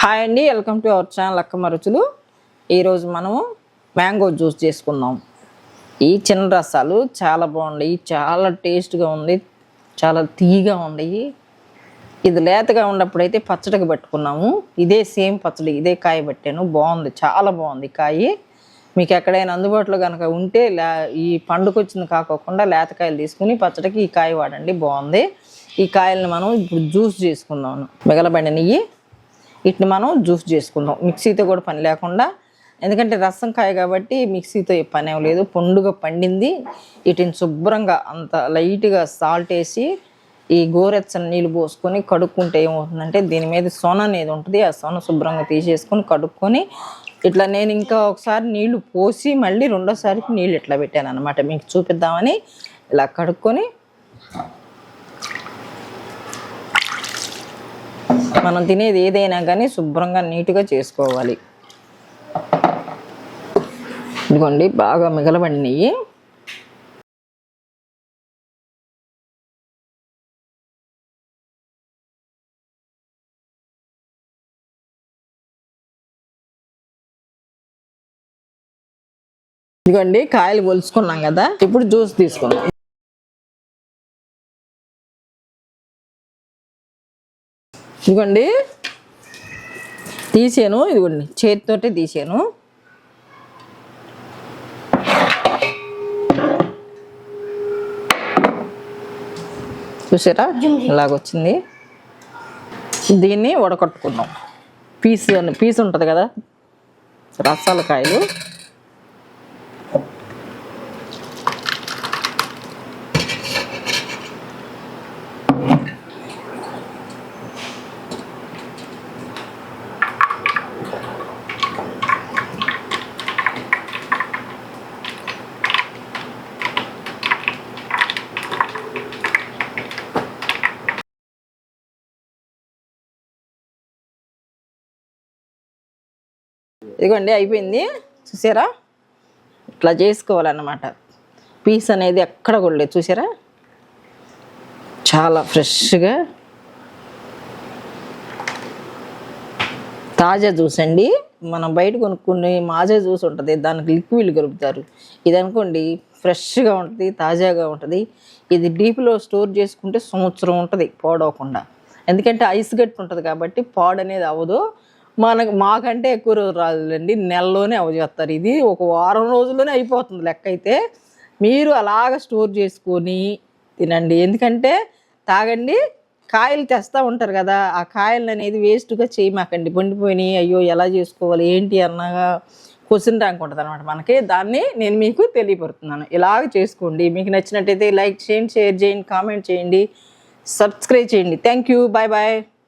Hi అండి, welcome to our channel Akkamma రుచులు. ఈరోజు మనము మ్యాంగో జ్యూస్ చేసుకుందాం. ఈ చిన్న రసాలు చాలా బాగున్నాయి, చాలా టేస్ట్గా ఉంది, చాలా తీయగా ఉన్నాయి. ఇది లేతగా ఉన్నప్పుడైతే పచ్చడికి పట్టుకున్నాము. ఇదే సేమ్ పచ్చడి, ఇదే కాయ పట్టాను. బాగుంది, చాలా బాగుంది కాయ. మీకు ఎక్కడైనా అందుబాటులో కనుక ఉంటే ఈ పండుకొచ్చింది కాకోకుండా లేతకాయలు తీసుకుని పచ్చడికి ఈ కాయ వాడండి, బాగుంది. ఈ కాయలను మనం ఇప్పుడు జ్యూస్ చేసుకుందాం. మిగలబడినవి వీటిని మనం జ్యూస్ చేసుకుందాం, మిక్సీతో కూడా పని లేకుండా. ఎందుకంటే రసం కాయ కాబట్టి మిక్సీతో పని ఏం లేదు, పండుగ పండింది. వీటిని శుభ్రంగా అంత లైట్గా సాల్ట్ వేసి ఈ గోరెచ్చని నీళ్ళు పోసుకొని కడుక్కుంటే ఏమవుతుందంటే దీని మీద సొన అనేది ఉంటుంది. ఆ సొన శుభ్రంగా తీసేసుకొని కడుక్కొని ఇట్లా నేను ఇంకా ఒకసారి నీళ్లు పోసి మళ్ళీ రెండోసారికి నీళ్ళు ఇట్లా పెట్టాను అనమాట, మీకు చూపిద్దామని. ఇలా కడుక్కొని మనం తినేది ఏదైనా కానీ శుభ్రంగా నీట్గా చేసుకోవాలి. ఇదిగోండి, బాగా మిగలబడినవి. ఇదిగోండి, కాయలు ఒలుచుకున్నాం కదా, ఇప్పుడు జ్యూస్ తీసుకుందాం. ఇదిగోండి తీసాను, ఇదిగోండి చేతితోటే తీసాను. చూసారా ఇలాగొచ్చింది. దీన్ని ఉడకట్టుకుందాం. పీసు ఉంటుంది కదా రసాల కాయలు, ఇదిగోండి అయిపోయింది. చూసారా, ఇట్లా చేసుకోవాలన్నమాట. పీస్ అనేది ఎక్కడ కూడా చూసారా, చాలా ఫ్రెష్గా తాజా జ్యూస్ అండి. మనం బయట కొనుక్కునే మాజా జ్యూస్ ఉంటుంది, దానికి లిక్విడ్ కలుపుతారు. ఇది అనుకోండి ఫ్రెష్గా ఉంటుంది, తాజాగా ఉంటుంది. ఇది డీప్లో స్టోర్ చేసుకుంటే సంవత్సరం ఉంటుంది పాడవకుండా. ఎందుకంటే ఐస్ గట్టి ఉంటుంది కాబట్టి పాడు అనేది అవ్వదు. మాకంటే ఎక్కువ రోజు రాదులేండి, నెలలోనే అవజేస్తారు. ఇది ఒక వారం రోజుల్లోనే అయిపోతుంది లెక్క అయితే. మీరు అలాగ స్టోర్ చేసుకొని తినండి, ఎందుకంటే తాగండి. కాయలు తెస్తూ ఉంటారు కదా, ఆ కాయలు అనేది వేస్ట్గా చేయమాకండి. పండిపోయినాయి అయ్యో ఎలా చేసుకోవాలి ఏంటి అన్నగా క్వశ్చన్ ర్యాంక్ ఉంటుంది అనమాట మనకి. దాన్ని నేను మీకు తెలియపరుస్తున్నాను. ఇలాగ చేసుకోండి. మీకు నచ్చినట్టయితే లైక్ చేయండి, షేర్ చేయండి, కామెంట్ చేయండి, సబ్స్క్రైబ్ చేయండి. Thank you, bye bye.